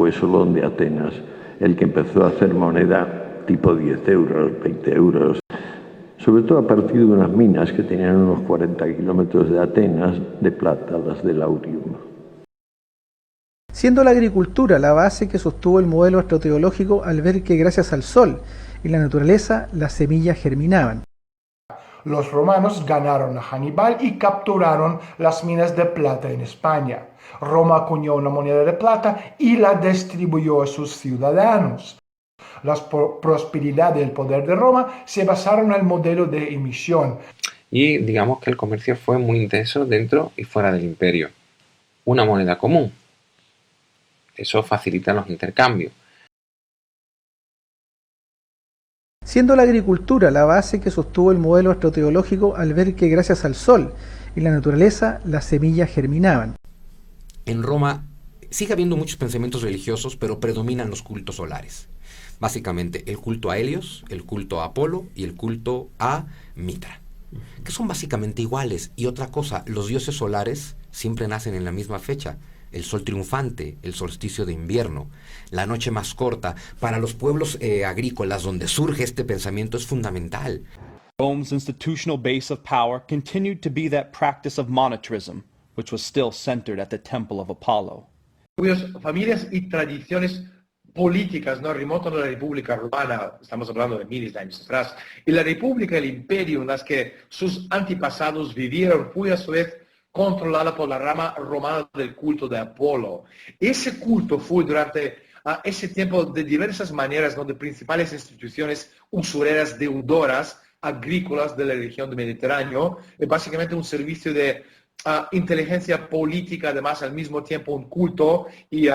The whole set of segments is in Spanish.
fue Solón de Atenas el que empezó a hacer moneda tipo 10 euros, 20 euros, sobre todo a partir de unas minas que tenían unos 40 kilómetros de Atenas de plata, las de Laurium. Siendo la agricultura la base que sostuvo el modelo astroteológico al ver que gracias al sol y la naturaleza las semillas germinaban. Los romanos ganaron a Hannibal y capturaron las minas de plata en España. Roma acuñó una moneda de plata y la distribuyó a sus ciudadanos. La prosperidad y el poder de Roma se basaron en el modelo de emisión. Y digamos que el comercio fue muy intenso dentro y fuera del imperio. Una moneda común. Eso facilita los intercambios. Siendo la agricultura la base que sostuvo el modelo astroteológico al ver que gracias al sol y la naturaleza las semillas germinaban. En Roma sigue habiendo muchos pensamientos religiosos, pero predominan los cultos solares. Básicamente el culto a Helios, el culto a Apolo y el culto a Mitra, que son básicamente iguales. Y otra cosa, los dioses solares siempre nacen en la misma fecha. El sol triunfante, el solsticio de invierno, la noche más corta. Para los pueblos agrícolas donde surge este pensamiento es fundamental. Rome's institutional base of power continued to be that practice of monetrism, which was still centered at the temple of Apollo. Cuyas familias y tradiciones políticas no remontan a la República Romana, estamos hablando de miles de años atrás, y la República, el imperio en las que sus antepasados vivieron, fue a su vez controlada por la rama romana del culto de Apolo. Ese culto fue durante ese tiempo de diversas maneras donde principales instituciones usureras deudoras agrícolas de la región del Mediterráneo, básicamente un servicio de inteligencia política, además al mismo tiempo un culto y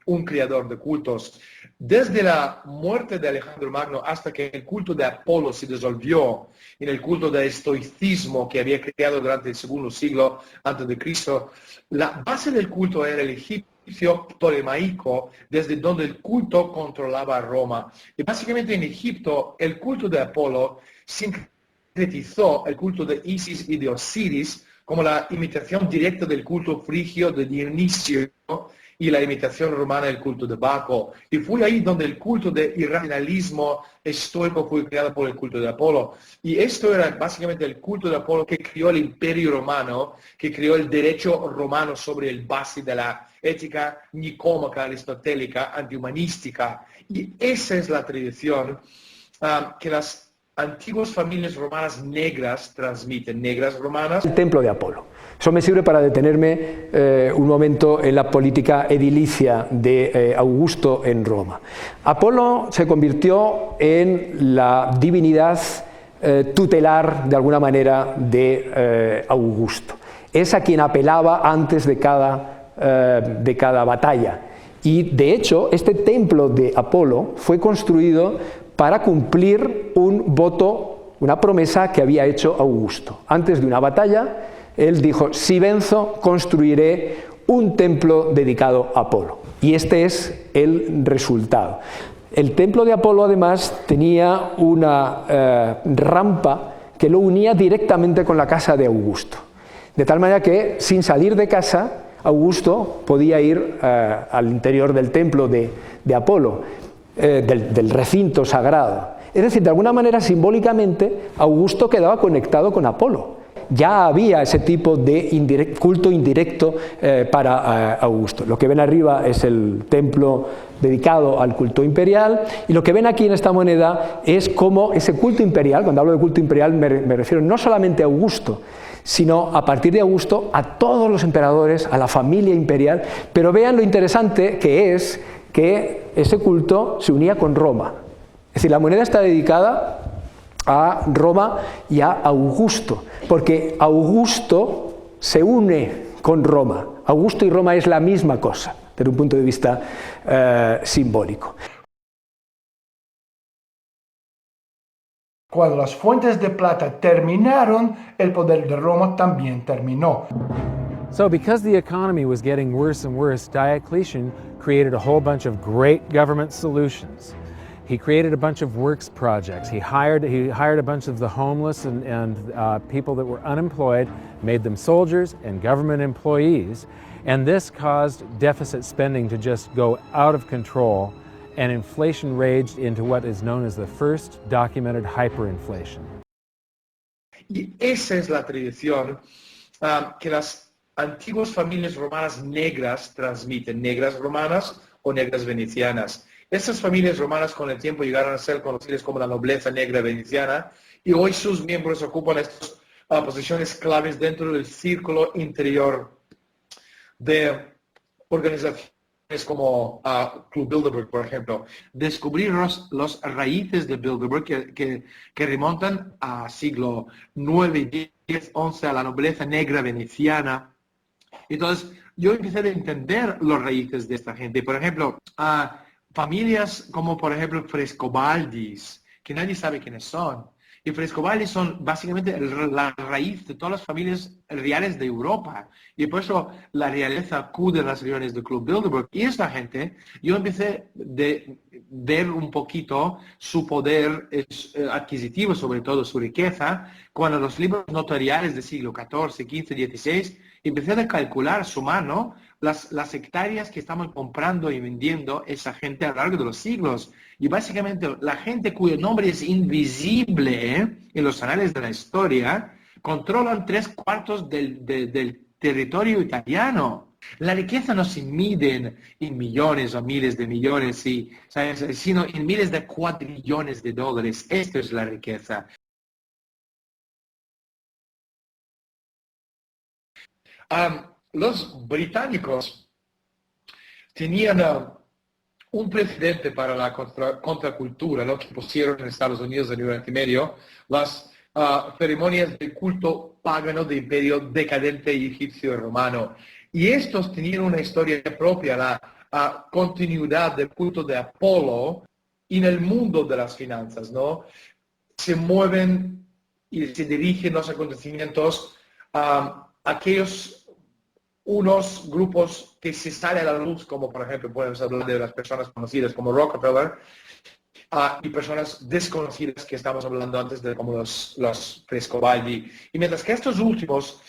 un creador de cultos. Desde la muerte de Alejandro Magno hasta que el culto de Apolo se disolvió en el culto del estoicismo que había creado durante el segundo siglo antes de Cristo, la base del culto era el egipcio ptolemaico, desde donde el culto controlaba a Roma. Y básicamente en Egipto el culto de Apolo sincretizó el culto de Isis y de Osiris como la imitación directa del culto frigio de Dionisio y la imitación romana del culto de Baco. Y fue ahí donde el culto de irracionalismo estoico fue creado por el culto de Apolo. Y esto era básicamente el culto de Apolo que creó el imperio romano, que creó el derecho romano sobre el base de la ética nicómaca, aristotélica, antihumanística. Y esa es la tradición que las antiguas familias romanas negras transmiten, negras romanas. El templo de Apolo. Eso me sirve para detenerme un momento en la política edilicia de Augusto en Roma. Apolo se convirtió en la divinidad tutelar, de alguna manera, de Augusto. Es a quien apelaba antes de cada batalla. Y, de hecho, este templo de Apolo fue construido para cumplir un voto, una promesa que había hecho Augusto. Antes de una batalla, él dijo, si venzo, construiré un templo dedicado a Apolo. Y este es el resultado. El templo de Apolo, además, tenía una rampa que lo unía directamente con la casa de Augusto. De tal manera que, sin salir de casa, Augusto podía ir al interior del templo de Apolo, del recinto sagrado. Es decir, de alguna manera, simbólicamente, Augusto quedaba conectado con Apolo. Ya había ese tipo de culto indirecto para Augusto. Lo que ven arriba es el templo dedicado al culto imperial, y lo que ven aquí en esta moneda es cómo ese culto imperial, cuando hablo de culto imperial me refiero no solamente a Augusto, sino a partir de Augusto a todos los emperadores, a la familia imperial, pero vean lo interesante que es que ese culto se unía con Roma. Es decir, la moneda está dedicada a Roma y a Augusto, porque Augusto se une con Roma. Augusto y Roma es la misma cosa, desde un punto de vista simbólico. Cuando las fuentes de plata terminaron, el poder de Roma también terminó. So because the economy was getting worse and worse, Diocletian created a whole bunch of great government solutions. He created a bunch of works projects. He hired a bunch of the homeless and people that were unemployed, made them soldiers and government employees, and this caused deficit spending to just go out of control, and inflation raged into what is known as the first documented hyperinflation. Y esa es la tradición que las antiguas familias romanas negras transmiten, negras romanas o negras venecianas. Estas familias romanas con el tiempo llegaron a ser conocidas como la nobleza negra veneciana y hoy sus miembros ocupan estas posiciones claves dentro del círculo interior de organizaciones como Club Bilderberg, por ejemplo. Descubrir los raíces de Bilderberg que remontan a siglo IX, X, XI, a la nobleza negra veneciana. Entonces, yo empecé a entender los raíces de esta gente. Por ejemplo, familias como, por ejemplo, Frescobaldis, que nadie sabe quiénes son. Y Frescobaldis son básicamente la raíz de todas las familias reales de Europa. Y por eso la realeza acude a las reuniones del Club Bilderberg. Y esta gente, yo empecé a ver un poquito su poder adquisitivo, sobre todo su riqueza, cuando los libros notariales del siglo XIV, XV, XVI, empecé a calcular, sumar, ¿no?, las hectáreas que estamos comprando y vendiendo esa gente a lo largo de los siglos. Y básicamente la gente cuyo nombre es invisible en los anales de la historia, controlan 3/4 del territorio italiano. La riqueza no se mide en millones o miles de millones, ¿sabes?, sino en miles de cuatrillones de dólares. Esto es la riqueza. Los británicos tenían un precedente para la contracultura, ¿no?, que pusieron en Estados Unidos en el Oriente Medio, las ceremonias de culto pagano de imperio decadente egipcio y romano. Y estos tenían una historia propia, la continuidad del culto de Apolo en el mundo de las finanzas, ¿no? Se mueven y se dirigen los acontecimientos a aquellos unos grupos que se salen a la luz, como por ejemplo podemos hablar de las personas conocidas como Rockefeller, y personas desconocidas que estamos hablando antes de como los Frescobaldi. Y mientras que estos últimos,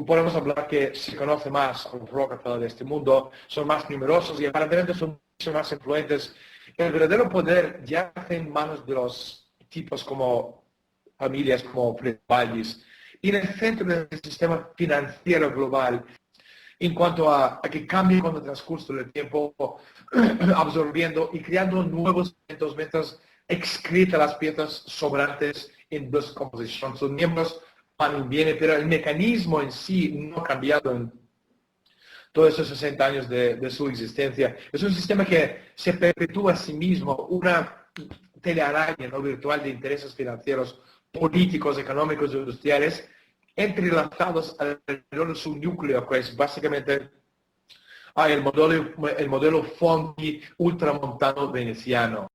podemos hablar que se conoce más a los Rockefeller de este mundo, son más numerosos y aparentemente son mucho más influentes. El verdadero poder ya está en manos de los tipos como familias como Frescobaldis. Y en el centro del sistema financiero global, en cuanto a que cambie con el transcurso del tiempo, absorbiendo y creando nuevos elementos mientras excreta las piezas sobrantes en descomposición. Sus miembros van y vienen, pero el mecanismo en sí no ha cambiado en todos esos 60 años de su existencia. Es un sistema que se perpetúa a sí mismo, una telaraña, ¿no?, virtual de intereses financieros, políticos, económicos, industriales, entrelazados alrededor de su núcleo, que es básicamente el modelo Fondi ultramontano veneciano.